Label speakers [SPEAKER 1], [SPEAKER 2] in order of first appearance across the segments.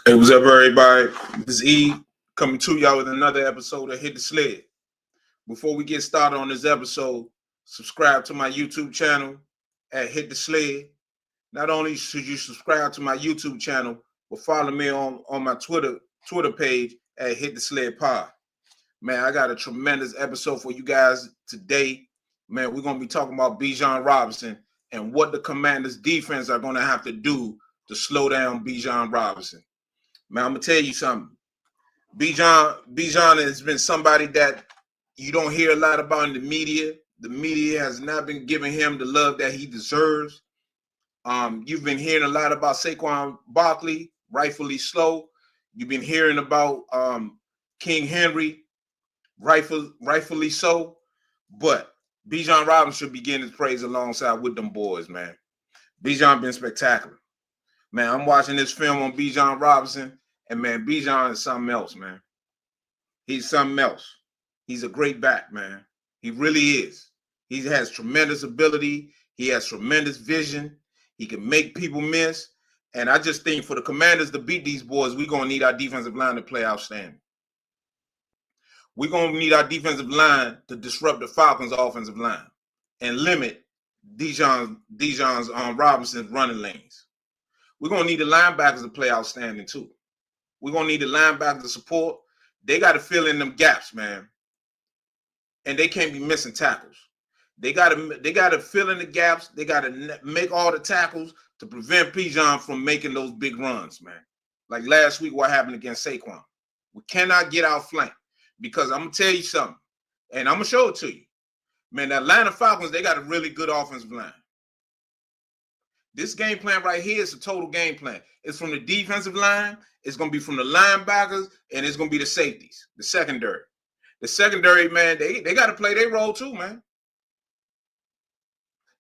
[SPEAKER 1] Hey, what's up, everybody? This is E coming to y'all with another episode of Hit The Sled. Before we get started on this episode, subscribe to my YouTube channel at Hit The Sled. Not only should you subscribe to my YouTube channel, but follow me on my Twitter page at Hit The Sled Pod. Man, I got a tremendous episode for you guys today. Man, we're going to be talking about Bijan Robinson and what the Commanders' defense are going to have to do to slow down Bijan Robinson. Man, I'm going to tell you something. Bijan has been somebody that you don't hear a lot about in the media. The media has not been giving him the love that he deserves. You've been hearing a lot about Saquon Barkley, rightfully so. You've been hearing about King Henry, rightfully so. But Bijan Robinson should be getting his praise alongside with them boys, man. Bijan been spectacular. Man, I'm watching this film on Bijan Robinson, and man, Bijan is something else, man. He's something else. He's a great back, man. He really is. He has tremendous ability. He has tremendous vision. He can make people miss. And I just think for the Commanders to beat these boys, we're going to need our defensive line to play outstanding. We're going to need our defensive line to disrupt the Falcons' offensive line and limit Bijan's Robinson's running lanes. We're going to need the linebackers to play outstanding too. We're going to need the linebackers to support. They got to fill in them gaps, man. And they can't be missing tackles. They got to fill in the gaps. They got to make all the tackles to prevent Bijan from making those big runs, man. Like last week, what happened against Saquon. We cannot get outflanked because I'm going to tell you something, and I'm going to show it to you. Man, the Atlanta Falcons, they got a really good offensive line. This game plan right here is a total game plan. It's from the defensive line, it's going to be from the linebackers, and it's going to be the safeties, the secondary. The secondary, man, they got to play their role too, man.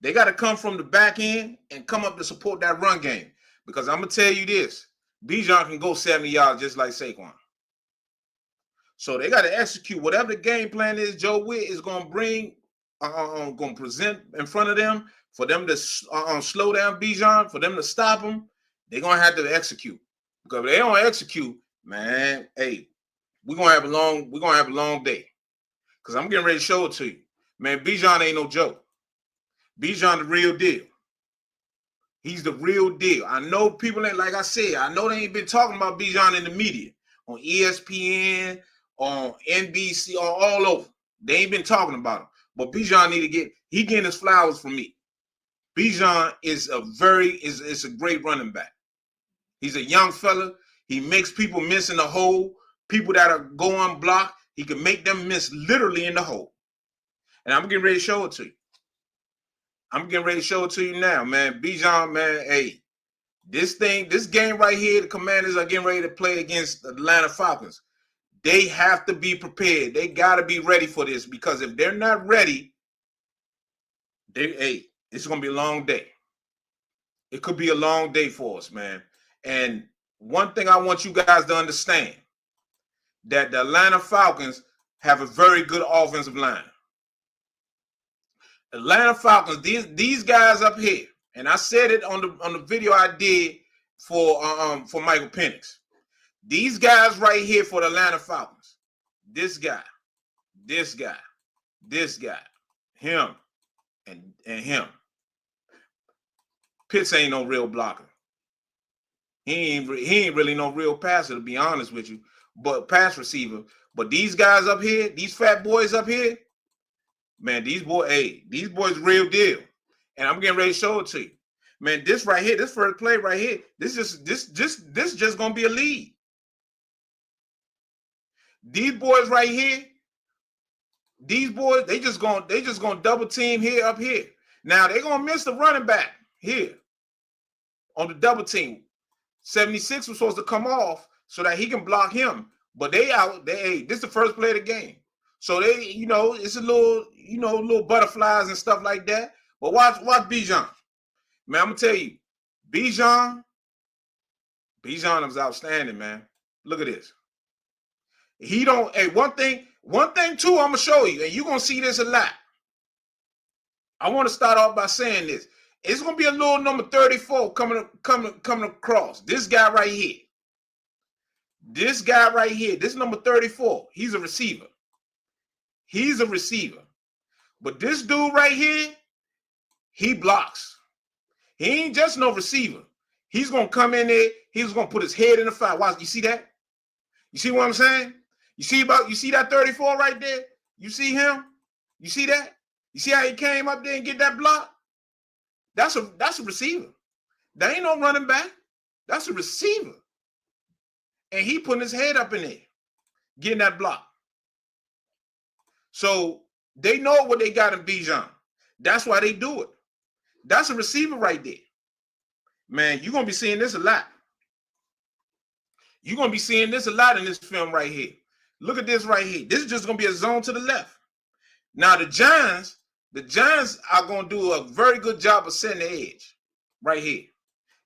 [SPEAKER 1] They got to come from the back end and come up to support that run game. Because I'm going to tell you this, Bijan can go 70 yards just like Saquon. So they got to execute whatever the game plan is Joe Witt is going to bring, going to present in front of them. For them to slow down Bijan, for them to stop him, they're gonna have to execute. Because if they don't execute, man, hey, we're gonna have a long day. Because I'm getting ready to show it to you. Man, Bijan ain't no joke. Bijan the real deal. He's the real deal. I know people ain't, like I said, I know they ain't been talking about Bijan in the media, on ESPN, on NBC, or all over. They ain't been talking about him. But Bijan he getting his flowers from me. Bijan is a great running back. He's a young fella. He makes people miss in the hole. People that are going block, he can make them miss literally in the hole. And I'm getting ready to show it to you. I'm getting ready to show it to you now, man. Bijan, man, hey, this game right here, the Commanders are getting ready to play against the Atlanta Falcons. They have to be prepared. They got to be ready for this because if they're not ready, it's going to be a long day. It could be a long day for us, man. And one thing I want you guys to understand, that the Atlanta Falcons have a very good offensive line. Atlanta Falcons, these guys up here, and I said it on the video I did for Michael Penix. These guys right here for the Atlanta Falcons. This guy, him, and him. Pitts ain't no real blocker. He ain't really no real passer, to be honest with you, but pass receiver. But these guys up here, these fat boys up here, man, these boys real deal. And I'm getting ready to show it to you. Man, this right here, this first play right here, this just gonna be a lead. These boys right here, these boys, they just gonna double team here up here. Now they're gonna miss the running back here on the double team. 76 was supposed to come off so that he can block him, but this is the first play of the game. So they, it's a little butterflies and stuff like that. But watch Bijan. Man, I'm gonna tell you, Bijan is outstanding, man. Look at this. One thing too, I'm gonna show you, and you're gonna see this a lot. I want to start off by saying this. It's gonna be a little number 34 coming across. This guy right here. This guy right here, this number 34, he's a receiver. He's a receiver. But this dude right here, he blocks. He ain't just no receiver. He's going to come in there. He's going to put his head in the fire. Watch, you see that? You see what I'm saying? You see that 34 right there? You see him? You see that? You see how he came up there and get that block? That's a receiver. That ain't no running back. That's a receiver. And he putting his head up in there, getting that block. So they know what they got in Bijan. That's why they do it. That's a receiver right there. Man, you're going to be seeing this a lot. You're going to be seeing this a lot in this film right here. Look at this right here. This is just going to be a zone to the left. Now, the Giants are going to do a very good job of setting the edge right here.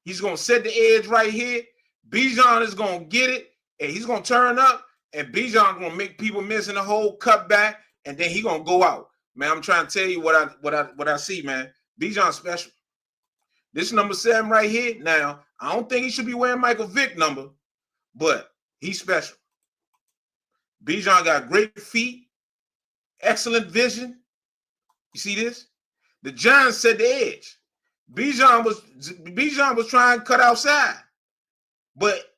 [SPEAKER 1] He's going to set the edge right here. Bijan is going to get it, and he's going to turn up, and Bijan going to make people miss in the hole, cut back, and then he's going to go out. Man, I'm trying to tell you what I see, man. Bijan's special. This number 7 right here. Now, I don't think he should be wearing Michael Vick number, but he's special. Bijan got great feet, excellent vision. You see this? The Giants set the edge. Bijan was trying to cut outside, but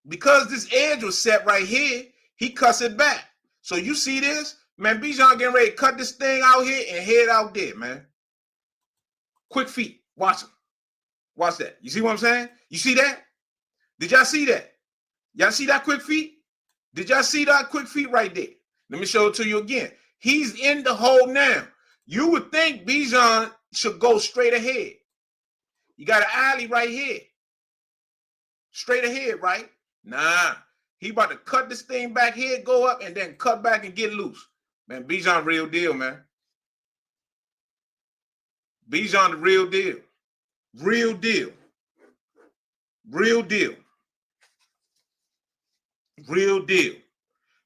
[SPEAKER 1] because this edge was set right here, he cuts it back. So you see this? Man, Bijan getting ready to cut this thing out here and head out there, man. Quick feet. Watch him. Watch that. You see what I'm saying? You see that? Did y'all see that? Y'all see that quick feet? Did y'all see that quick feet right there? Let me show it to you again. He's in the hole now. You would think Bijan should go straight ahead. You got an alley right here. Straight ahead, right? Nah. He about to cut this thing back here, go up, and then cut back and get loose. Man, Bijan real deal, man. Bijan the real deal. Real deal. Real deal. Real deal.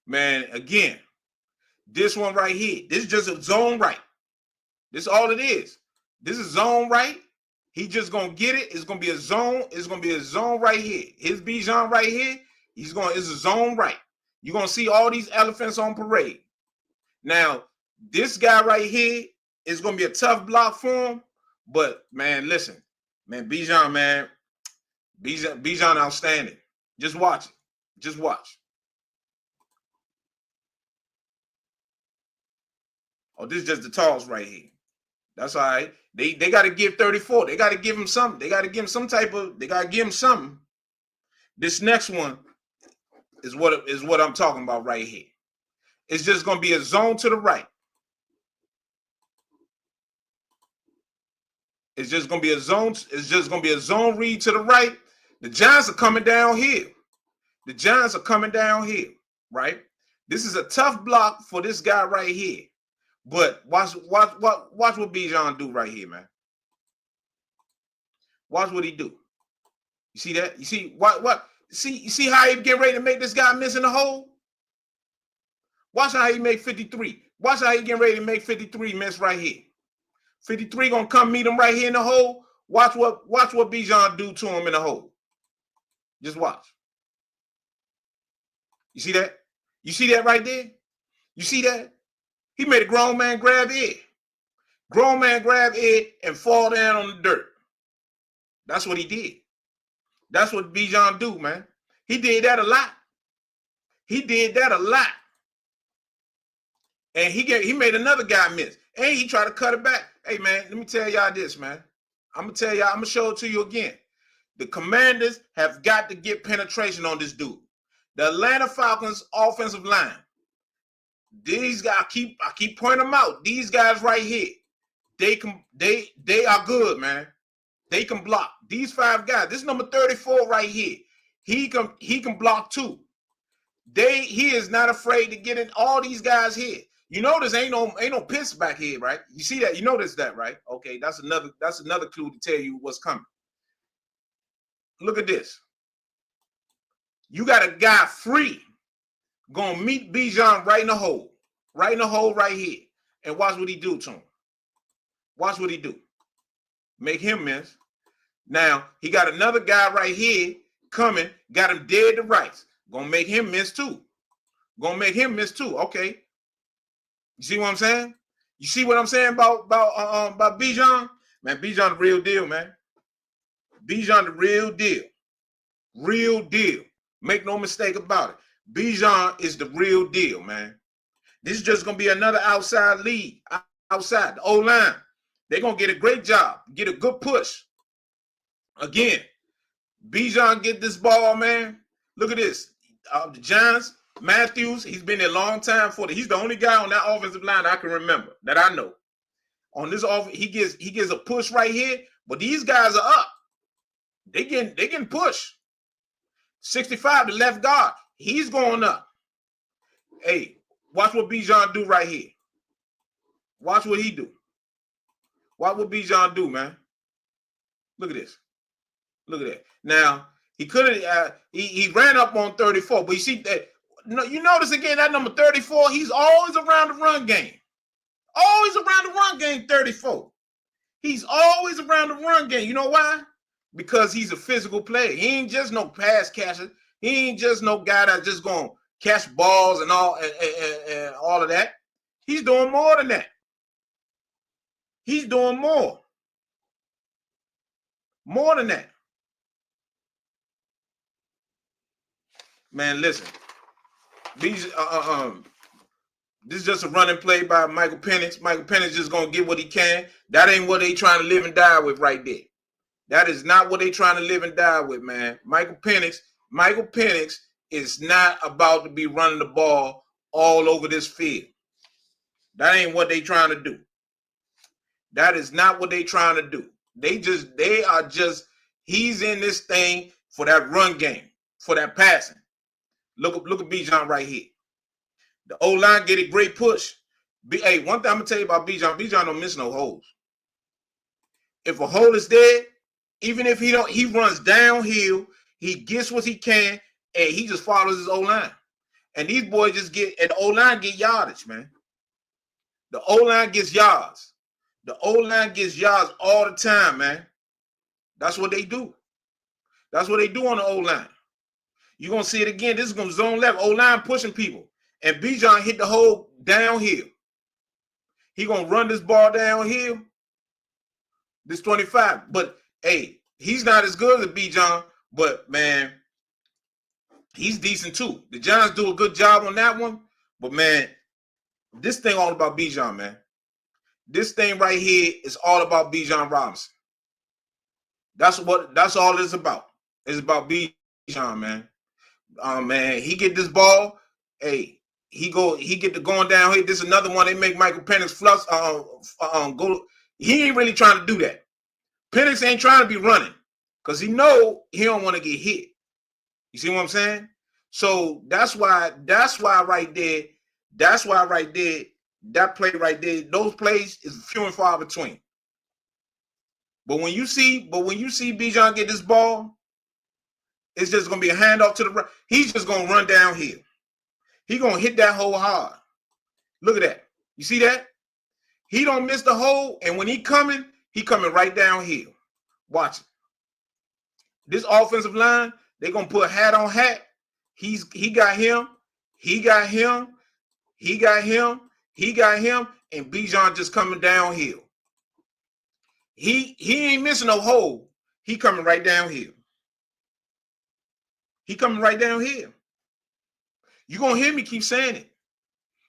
[SPEAKER 1] Man, again, this one right here, this is just a zone right. This is all it is. This is zone right. He just going to get it. It's going to be a zone. It's going to be a zone right here. His Bijan right here, it's a zone right. You're going to see all these elephants on parade. Now, this guy right here is going to be a tough block for him. But, man, listen. Man, Bijan, man. Bijan outstanding. Just watch it. Just watch. Oh, this is just the toss right here. That's all right. They got to give 34. They got to give him something. They got to give him some type of, they got to give him something. This next one is what I'm talking about right here. It's just going to be a zone to the right. It's just going to be a zone. It's just going to be a zone read to the right. The Giants are coming down here. The Giants are coming down here, right? This is a tough block for this guy right here. But watch what Bijan do right here, man. Watch what he do. You see that? You see what? You see how he get ready to make this guy miss in the hole? Watch how he make 53. Watch how he getting ready to make 53 miss right here. 53 gonna come meet him right here in the hole. Watch what Bijan do to him in the hole. Just watch. You see that? You see that right there? You see that? He made a grown man grab it. Grown man grab it and fall down on the dirt. That's what he did. That's what Bijan do, man. He did that a lot. He did that a lot. And he made another guy miss. And he tried to cut it back. Hey, man, let me tell y'all this, man. I'm going to tell y'all, I'm going to show it to you again. The Commanders have got to get penetration on this dude. The Atlanta Falcons offensive line. These guys, I keep pointing them out. These guys right here, they are good, man. They can block. These 5 guys. This number 34 right here. He can block too. He is not afraid to get in all these guys here. You notice ain't no piss back here, right? You see that? You notice that, right? Okay, that's another clue to tell you what's coming. Look at this. You got a guy free gonna meet Bijan right in the hole right here, and watch what he do to him. Watch what he do. Make him miss. Now he got another guy right here coming, got him dead to rights. Gonna make him miss too. Gonna make him miss too. Okay. You see what I'm saying? You see what I'm saying about Bijan? Man, Bijan the real deal, man. Bijan the real deal. Real deal. Make no mistake about it. Bijan is the real deal, man. This is just gonna be another outside lead. Outside the O-line. They're gonna get a great job, get a good push. Again, Bijan get this ball, man. Look at this. The Giants, Matthews, he's been there a long time for it. He's the only guy on that offensive line I can remember that I know. On this offense, he gives a push right here, but these guys are up. They getting pushed. 65, the left guard, he's going up. Hey, watch what Bijan do right here. Watch what he do. Watch what Bijan do, man. Look at this. Look at that. Now, he could have, he ran up on 34, but you see that, you notice again, that number 34, he's always around the run game. Always around the run game, 34. He's always around the run game. You know why? Because he's a physical player. He ain't just no pass catcher. He ain't just no guy that's just going to catch balls and all of that. He's doing more than that. He's doing more. More than that. Man, listen. This is just a running play by Michael Penix. Michael Penix just going to get what he can. That ain't what they trying to live and die with right there. That is not what they trying to live and die with, man. Michael Penix is not about to be running the ball all over this field. That ain't what they trying to do. That is not what they trying to do. He's in this thing for that run game, for that passing. Look at Bijan right here. The O-line get a great push. Hey, one thing I'm going to tell you about Bijan don't miss no holes. If a hole is there, even if he runs downhill, he gets what he can, and he just follows his O-line. And these boys and the O-line get yardage, man. The O-line gets yards. The O-line gets yards all the time, man. That's what they do. That's what they do on the O-line. You're going to see it again. This is going to zone left. O-line pushing people. And Bijan hit the hole downhill. He going to run this ball downhill. This 25. But, hey, he's not as good as Bijan. But, man, he's decent too. The Giants do a good job on that one. But, man, this thing all about Bijan, man. This thing right here is all about Bijan Robinson. That's all it's about. It's about Bijan, man. Man, he get this ball. Hey, he get to going down here. This is another one. They make Michael Penix flush. Go. He ain't really trying to do that. Penix ain't trying to be running because he know he don't want to get hit. You see what I'm saying? So that's why right there. That play right there. Those plays is few and far between. But when you see Bijan get this ball, it's just going to be a handoff to the right. He's just going to run downhill. He's going to hit that hole hard. Look at that. You see that? He don't miss the hole, and when he coming right downhill. Watch it. This offensive line, they're going to put hat on hat. He got him. He got him. He got him. He got him, and Bijan just coming downhill. He ain't missing no hole. He coming right downhill. He coming right downhill. You're going to hear me keep saying it.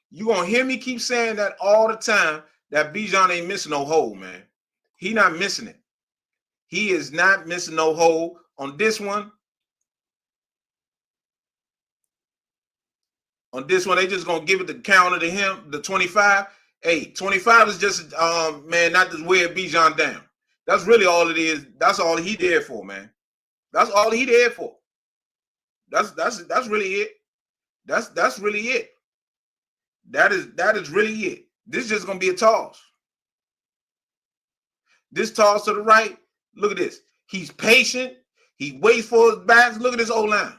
[SPEAKER 1] You're going to hear me keep saying that all the time, that Bijan ain't missing no hole, man. He not missing it. He is not missing no hole on this one. On this one, they just going to give it the counter to him, the 25. Hey, 25 is just, man, not to wear Bijan down. That's really all it is. That's all he there for, man. That's all he there for. That's really it. That's really it. That is really it. This is just gonna be a toss. This toss to the right. Look at this. He's patient. He waits for his backs. Look at this O-line.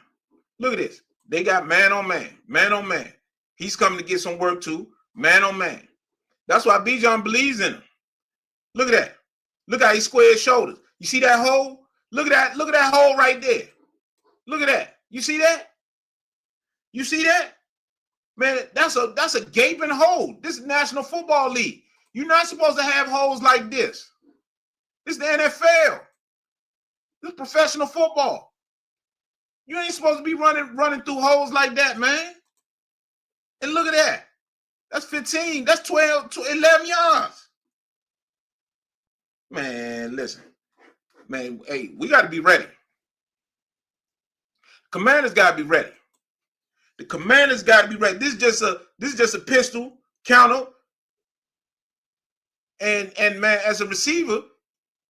[SPEAKER 1] Look at this. They got man on man. Man on man. He's coming to get some work too. Man on man. That's why Bijan believes in him. Look at that. Look how he squared his shoulders. You see that hole? Look at that. Look at that hole right there. Look at that. You see that? You see that? Man, that's a gaping hole. This is National Football League. You're not supposed to have holes like this. This is the NFL. This is professional football. You ain't supposed to be running through holes like that, man. And look at that. That's 15. That's 12 to 11 yards. Man, listen. Man, hey, we got to be ready. Commanders got to be ready. The Commanders got to be ready. This is just a pistol counter. And man, as a receiver,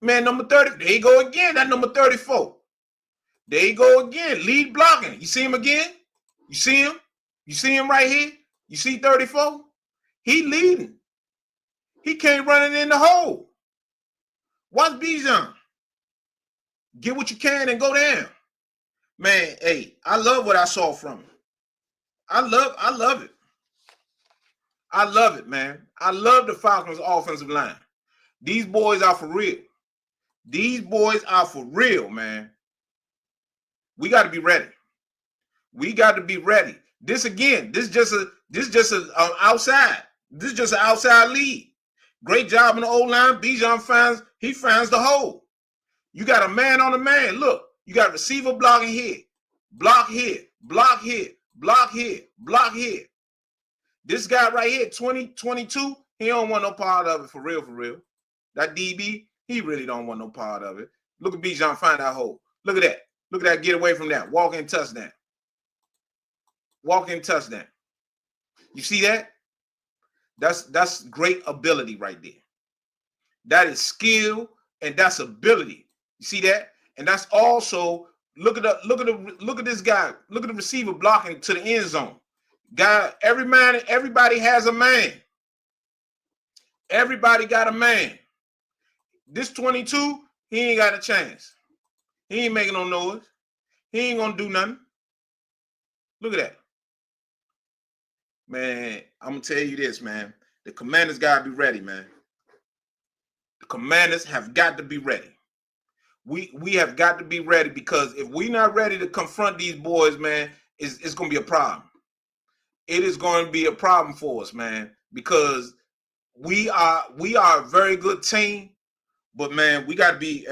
[SPEAKER 1] man, number 30, there you go again. That number 34. There you go again. Lead blocking. You see him again? You see him? You see him right here? You see 34? He leading. He can't run it in the hole. Watch Bijan. Get what you can and go down. Man, hey, I love what I saw from him. I love it. I love it, man. I love the Falcons offensive line. These boys are for real. These boys are for real, man. We got to be ready. We got to be ready. This again, this just a outside. This is just an outside lead. Great job in the O-line. Bijan finds the hole. You got a man on a man. Look, you got receiver blocking here. Block here. Block here. Block here. Block here. This guy right here, 2022, he don't want no part of it for real, for real. That DB, he really don't want no part of it. Look at Bijan find that hole. Look at that. Look at that. Get away from that. Walk-in touchdown. Walk-in touchdown. You see that? That's great ability right there. That is skill and that's ability. You see that? And that's also look at this guy. Look at the receiver blocking to the end zone. Guy, everybody has a man. Everybody got a man. This 22, he ain't got a chance. He ain't making no noise. He ain't gonna do nothing. Look at that. Man, I'm gonna tell you this, man. The Commanders gotta be ready, man. The Commanders have got to be ready. We have got to be ready because if we're not ready to confront these boys, man, it's gonna be a problem. It is going to be a problem for us, man, because we are a very good team, but man, we got to be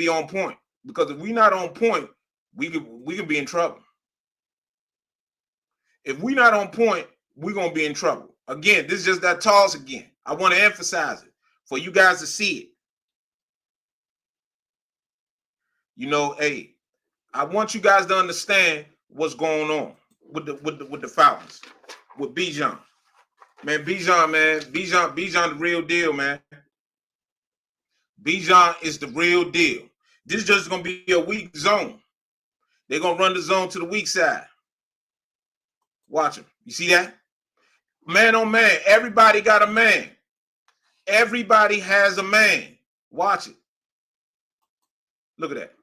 [SPEAKER 1] on point because if we're not on point, we could be in trouble. If we're not on point, we're going to be in trouble. Again, this is just that toss again. I want to emphasize it for you guys to see it. You know, hey, I want you guys to understand what's going on with the Falcons, with Bijan. Man, Bijan, the real deal, man. Bijan is the real deal. This is just going to be a weak zone. They're going to run the zone to the weak side. Watch them. You see that? Man on man. Everybody got a man. Everybody has a man. Watch it. Look at that.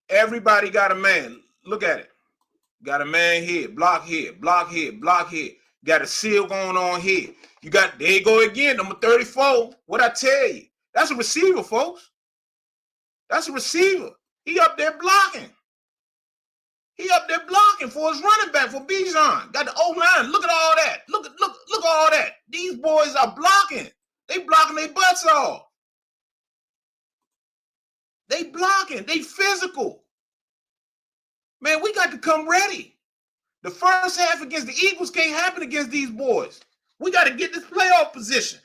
[SPEAKER 1] Everybody got a man. Look at it. Got a man here. Block here. Block here. Block here. Got a seal going on here. You got, there you go again, number 34. What I tell you? That's a receiver, folks. That's a receiver. He up there blocking. He up there blocking for his running back, for Bijan. Got the O-line. Look at all that. Look at all that. These boys are blocking. They blocking their butts off. They blocking. They physical. Man, we got to come ready. The first half against the Eagles can't happen against these boys. We got to get this playoff position.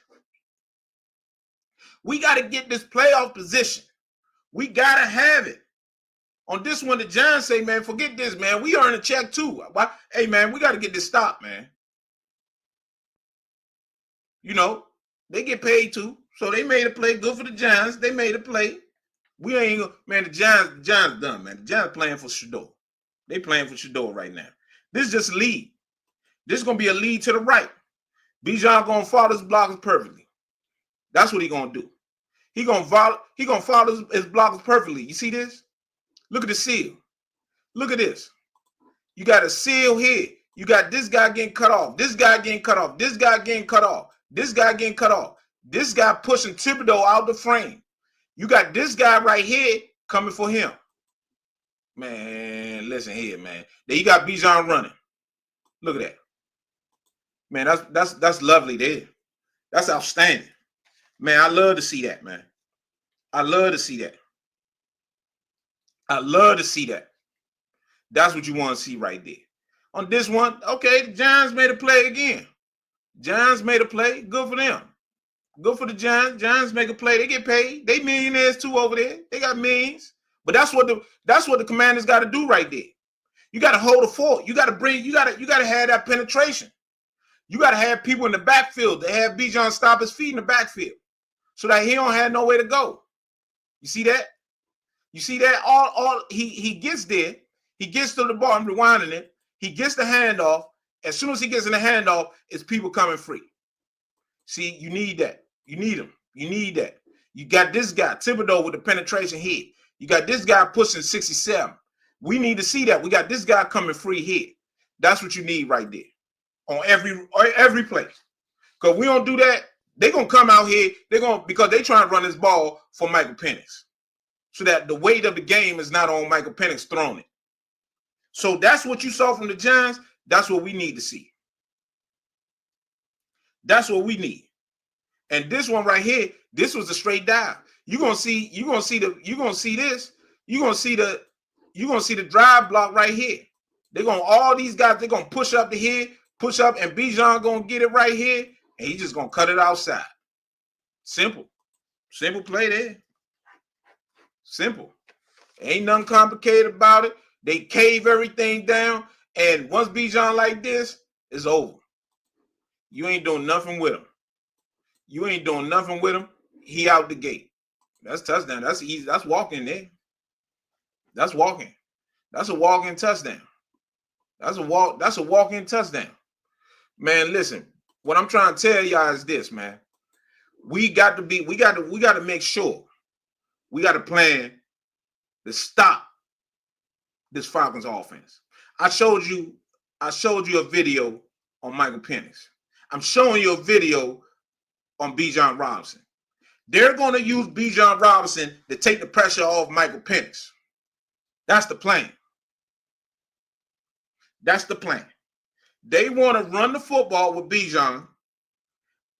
[SPEAKER 1] We got to get this playoff position. We got to have it. On this one, the Giants say, man, forget this, man. We earn a check too. Hey, man, we got to get this stop, man. You know, they get paid too. So they made a play. Good for the Giants. They made a play. We ain't, man, the Giants done, man. The Giants playing for Shador. They playing for Shador right now. This is just a lead. This is going to be a lead to the right. Bijan going to follow his blockers perfectly. That's what he going to do. He going to follow his blockers perfectly. You see this? Look at the seal. Look at this. You got a seal here. You got this guy getting cut off. This guy getting cut off. This guy getting cut off. This guy getting cut off. This guy pushing Thibodeau out the frame. You got this guy right here coming for him. Man, listen here, man. There you got Bijan running. Look at that. Man, that's lovely there. That's outstanding. Man, I love to see that, man. I love to see that. I love to see that. That's what you want to see right there. On this one, okay, the Giants made a play again. Giants made a play. Good for them. Good for the Giants. Giants make a play. They get paid. They millionaires too over there. They got millions. But that's what the Commanders got to do right there. You got to hold the fort. You got to have that penetration. You got to have people in the backfield to have Bijan stop his feet in the backfield so that he don't have nowhere to go. You see that? You see that? All he gets there. He gets to the ball. I'm rewinding it. He gets the handoff. As soon as he gets in the handoff, it's people coming free. See, you need that. You need him. You need that. You got this guy, Thibodeau, with the penetration hit. You got this guy pushing 67. We need to see that. We got this guy coming free here. That's what you need right there on every play. Because we don't do that, they're going to come out here, because they're trying to run this ball for Michael Penix. So that the weight of the game is not on Michael Penix throwing it. So that's what you saw from the Giants. That's what we need to see. That's what we need. And this one right here, this was a straight dive. You're gonna see the drive block right here. All these guys, they're gonna push up to here, push up, and Bijan gonna get it right here, and he's just gonna cut it outside. Simple. Simple play there. Simple. Ain't nothing complicated about it. They cave everything down, and once Bijan like this, it's over. You ain't doing nothing with him. You ain't doing nothing with him. He out the gate. That's touchdown. That's easy. That's walking there. That's walking. That's a walking touchdown. That's a walk-in touchdown. Man, listen. What I'm trying to tell y'all is this, man. We got to make sure we got a plan to stop this Falcons offense. I showed you a video on Michael Penix. I'm showing you a video on Bijan Robinson. They're going to use Bijan Robinson to take the pressure off Michael Penix. That's the plan. That's the plan. They want to run the football with Bijan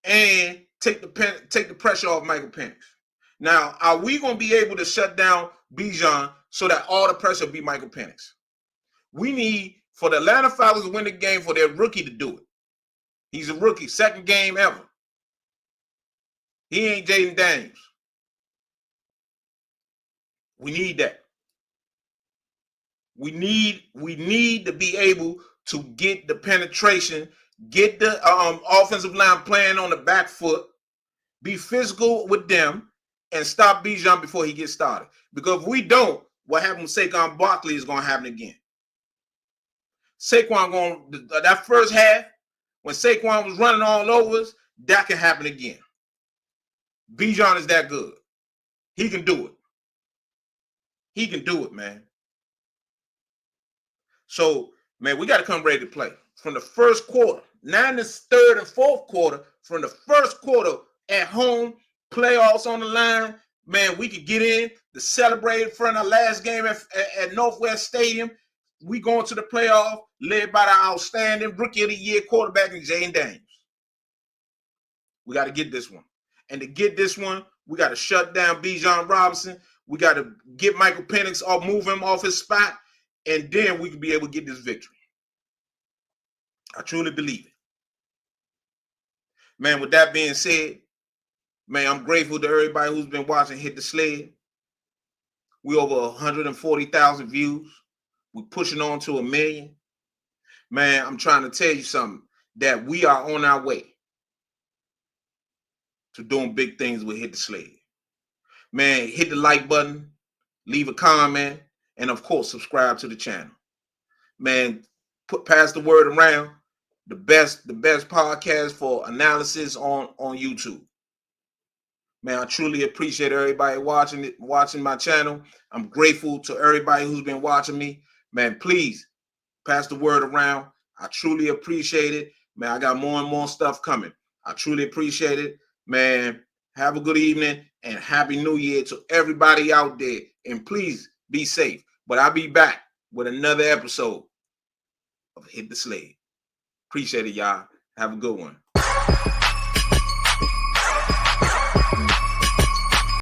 [SPEAKER 1] and take the pressure off Michael Penix. Now, are we going to be able to shut down Bijan so that all the pressure will be Michael Penix? We need for the Atlanta Falcons to win the game for their rookie to do it. He's a rookie, second game ever. He ain't Jaden Daniels. We need that. We need to be able to get the penetration, get the offensive line playing on the back foot, be physical with them, and stop Bijan before he gets started. Because if we don't, what happened with Saquon Barkley is going to happen again. That first half, when Saquon was running all over us, that can happen again. Bijan is that good. He can do it. He can do it, man. So, man, we got to come ready to play. From the first quarter, not in the third and fourth quarter, from the first quarter at home, playoffs on the line, man, we could get in to celebrate in front of our last game at Northwest Stadium. We going to the playoff led by the outstanding Rookie of the Year quarterback in Jaden Daniels. We got to get this one. And to get this one, we got to shut down Bijan Robinson. We got to get Michael Penix off, move him off his spot, and then we can be able to get this victory. I truly believe it. Man, with that being said, man, I'm grateful to everybody who's been watching Hit the Sled. We over 140,000 views. We're pushing on to 1 million. Man, I'm trying to tell you something, that we are on our way to doing big things with Hit the Sled. Man, hit the like button, leave a comment, and of course, subscribe to the channel. Man, pass the word around. The best podcast for analysis on YouTube. Man, I truly appreciate everybody watching my channel. I'm grateful to everybody who's been watching me. Man, please pass the word around. I truly appreciate it. Man, I got more and more stuff coming. I truly appreciate it. Man, have a good evening and Happy New Year to everybody out there. And please be safe. But I'll be back with another episode of Hit the Sled. Appreciate it, y'all. Have a good one.